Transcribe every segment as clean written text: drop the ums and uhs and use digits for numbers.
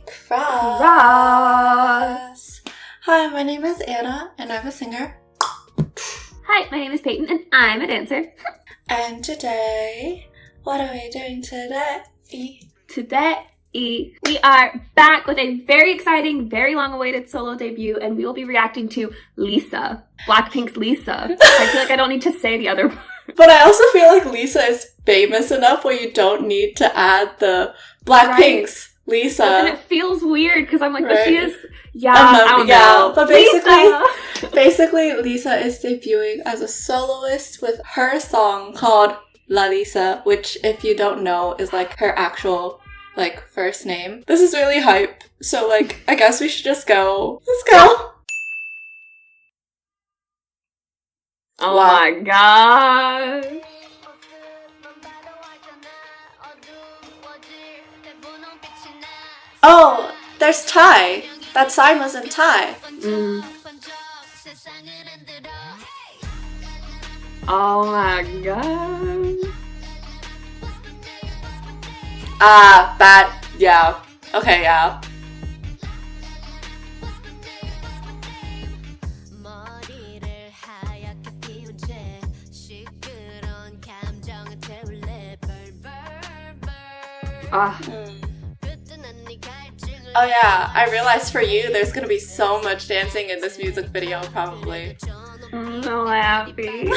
Cross. Hi, my name is Anna, and I'm a singer. Hi, my name is Peyton, and I'm a dancer. And today, what are we doing today? Today, we are back with a very exciting, very long-awaited solo debut, and we will be reacting to Lisa, Blackpink's Lisa. I feel like I don't need to say the other part. But I also feel like Lisa is famous enough where you don't need to add the Blackpink's Lisa. And it feels weird because I'm like, right. But she is, I don't know. But basically, Lisa is debuting as a soloist with her song called La Lisa, which, if you don't know, is like her actual first name. This is really hype. So I guess we should just go. Let's go. Oh my gosh. Oh, there's Thai. That sign was in Thai. Oh my god. Bad. Yeah. Okay, yeah. Oh yeah, I realized for you there's gonna be so much dancing in this music video probably. I'm so happy.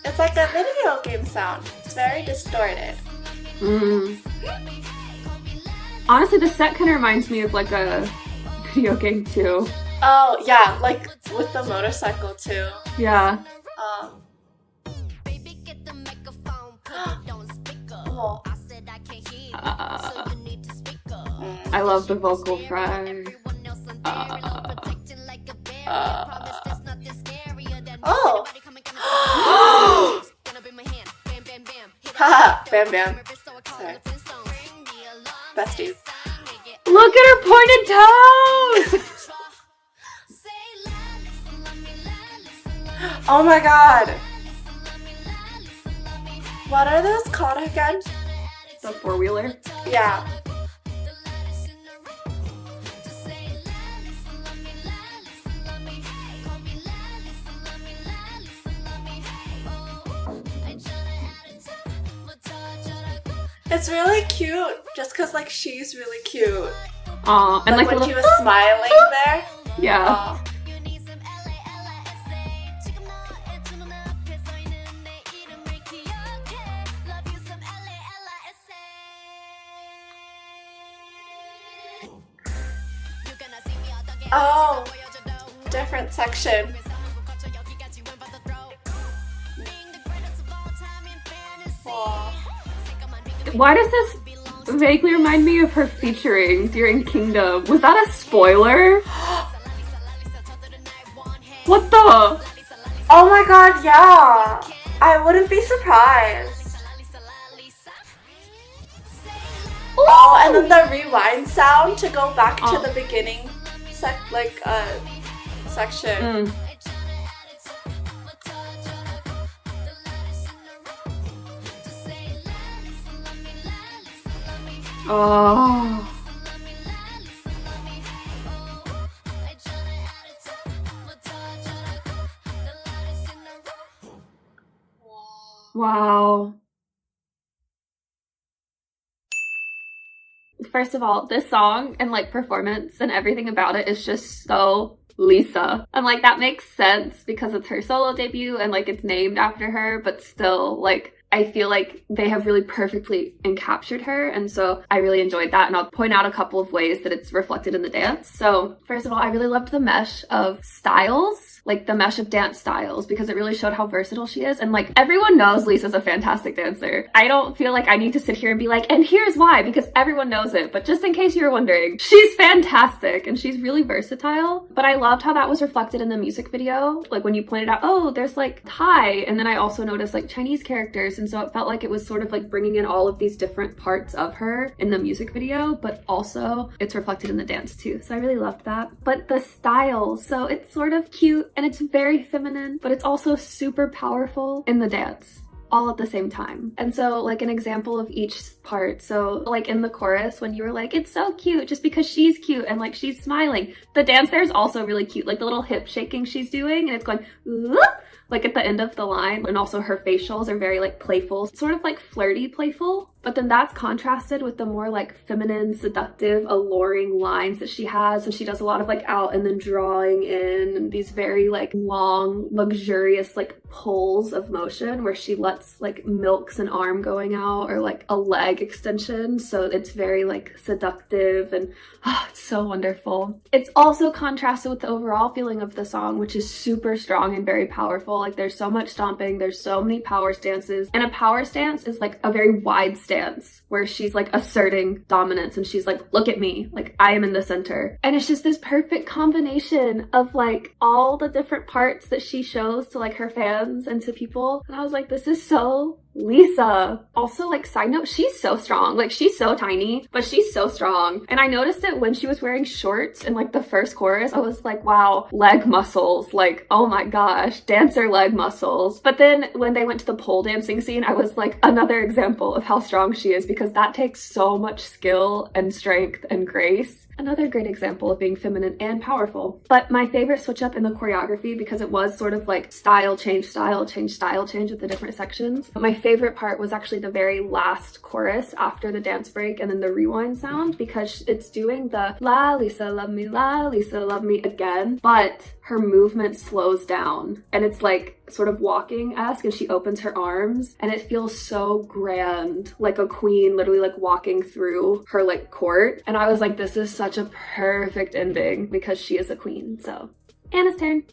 It's like a video game sound. It's very distorted. Honestly, the set kind of reminds me of like a video game too. Oh yeah, like with the motorcycle too. Yeah. Oh. I love the vocal fry. Oh. Haha, bam bam. Sorry. Besties. Look at her pointed toes! Oh my god. What are those called again? The four-wheeler? Yeah. It's really cute, just cause she's really cute. Aw, and when she was smiling there. Yeah. Oh, different section. Aww. Why does this vaguely remind me of her featuring during Kingdom? Was that a spoiler? What the? Oh my god, yeah. I wouldn't be surprised. Oh, and then the rewind sound to go back to the beginning section. Oh. Wow. First of all, this song and performance and everything about it is just so Lisa. And that makes sense because it's her solo debut and it's named after her, but still I feel like they have really perfectly encaptured her, and so I really enjoyed that, and I'll point out a couple of ways that it's reflected in the dance. So first of all, I really loved the mesh of styles like the mesh of dance styles, because it really showed how versatile she is. And like everyone knows Lisa's a fantastic dancer. I don't feel like I need to sit here and be like, and here's why, because everyone knows it. But just in case you were wondering, she's fantastic and she's really versatile. But I loved how that was reflected in the music video. Like when you pointed out, oh, there's like Thai, and then I also noticed like Chinese characters. And so it felt like it was sort of like bringing in all of these different parts of her in the music video, but also it's reflected in the dance too. So I really loved that. But the style, so it's sort of cute and it's very feminine, but it's also super powerful in the dance, all at the same time. And so like an example of each part, so like in the chorus when you were like, it's so cute just because she's cute and like she's smiling, the dance there is also really cute, like the little hip shaking she's doing and it's going ooh, like at the end of the line. And also her facials are very like playful, sort of like flirty playful. But then that's contrasted with the more like feminine, seductive, alluring lines that she has. And she does a lot of like out and then drawing in and these very like long, luxurious like pulls of motion where she lets like milks an arm going out or like a leg extension. So it's very like seductive and it's so wonderful. It's also contrasted with the overall feeling of the song, which is super strong and very powerful. Like there's so much stomping, there's so many power stances. And a power stance is like a very wide stance where she's like asserting dominance and she's like, look at me, like I am in the center. And it's just this perfect combination of like all the different parts that she shows to like her fans and to people. And I was like, this is so Lisa. Also, like, side note, she's so strong. Like, she's so tiny, but she's so strong. And I noticed it when she was wearing shorts in like the first chorus. I was like, wow, leg muscles. Like, oh my gosh, dancer leg muscles. But then when they went to the pole dancing scene, I was like, another example of how strong she is, because that takes so much skill and strength and grace. Another great example of being feminine and powerful. But my favorite switch up in the choreography, because it was sort of like style change, style change, style change with the different sections. But my favorite part was actually the very last chorus after the dance break and then the rewind sound, because it's doing the la Lisa love me again, but her movement slows down and it's like sort of walking-esque, and she opens her arms and it feels so grand, like a queen literally like walking through her like court. And I was like, this is such a perfect ending because she is a queen. So Anna's turn.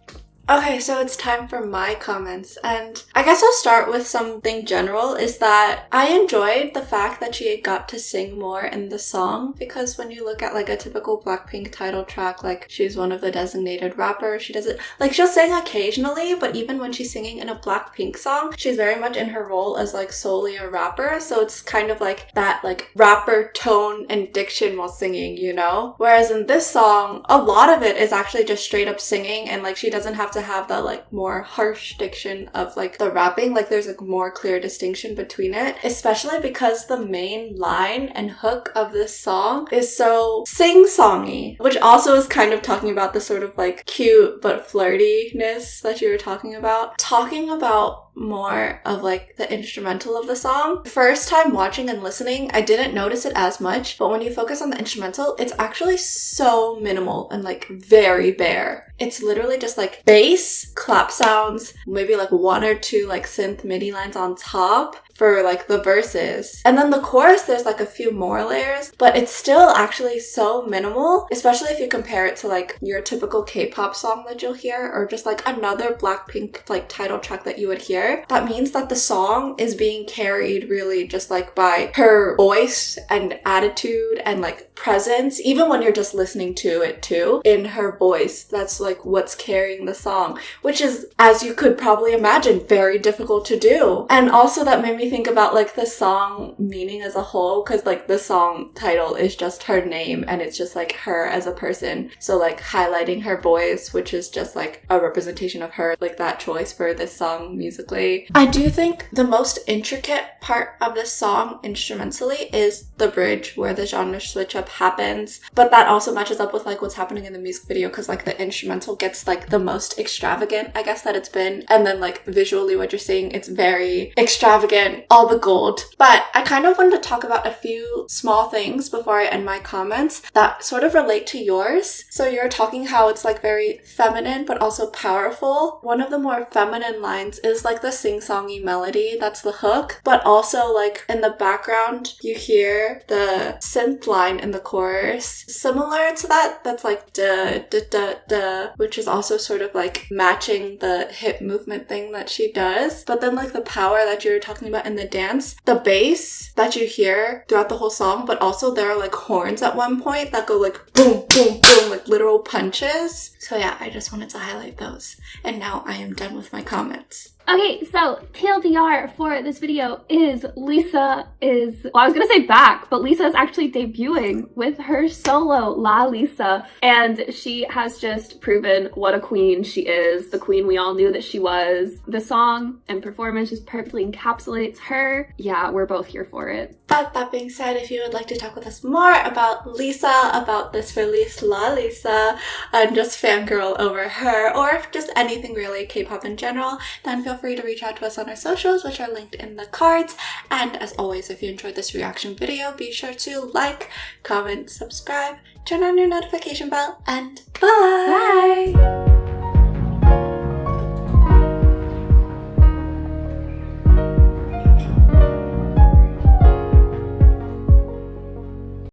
Okay, so it's time for my comments, and I guess I'll start with something general, is that I enjoyed the fact that she got to sing more in the song, because when you look at like a typical Blackpink title track, like she's one of the designated rappers, she doesn't, like she'll sing occasionally, but even when she's singing in a Blackpink song, she's very much in her role as like solely a rapper, so it's kind of like that like rapper tone and diction while singing, you know? Whereas in this song, a lot of it is actually just straight up singing, and like she doesn't have to have that like more harsh diction of like the rapping. Like there's a more clear distinction between it, especially because the main line and hook of this song is so sing-songy, which also is kind of talking about the sort of like cute but flirtiness that you were talking about. Talking about more of like the instrumental of the song. First time watching and listening, I didn't notice it as much, but when you focus on the instrumental, it's actually so minimal and like very bare. It's literally just like bass, clap sounds, maybe like one or two like synth MIDI lines on top for like the verses. And then the chorus, there's like a few more layers, but it's still actually so minimal, especially if you compare it to like your typical K-pop song that you'll hear, or just like another Blackpink like title track that you would hear. That means that the song is being carried really just like by her voice and attitude and like presence, even when you're just listening to it too, in her voice. That's like what's carrying the song, which is, as you could probably imagine, very difficult to do. And also that made me think about like the song meaning as a whole, because like the song title is just her name and it's just like her as a person, so like highlighting her voice, which is just like a representation of her, like that choice for this song musically. I do think the most intricate part of this song instrumentally is the bridge, where the genre switch up happens, but that also matches up with like what's happening in the music video, because like the instrumental gets like the most extravagant, I guess, that it's been, and then like visually what you're seeing, it's very extravagant and all the gold. But I kind of wanted to talk about a few small things before I end my comments that sort of relate to yours. So you're talking how it's like very feminine but also powerful. One of the more feminine lines is like the sing-songy melody, that's the hook, but also like in the background you hear the synth line in the chorus similar to that, that's like da da da da, which is also sort of like matching the hip movement thing that she does. But then like the power that you're talking about in the dance, the bass that you hear throughout the whole song, but also there are like horns at one point that go like boom boom boom, like literal punches. So yeah, I just wanted to highlight those. And now I am done with my comments. Okay, so TLDR for this video is Lisa is, well, I was gonna say back, but Lisa is actually debuting with her solo La Lisa, and she has just proven what a queen she is, the queen we all knew that she was. The song and performance just perfectly encapsulates her. Yeah, we're both here for it. But that being said, if you would like to talk with us more about Lisa, about this release La Lisa, and just fangirl over her, or just anything really K-pop in general, then feel free to reach out to us on our socials, which are linked in the cards. And as always, if you enjoyed this reaction video, be sure to like, comment, subscribe, turn on your notification bell, and bye!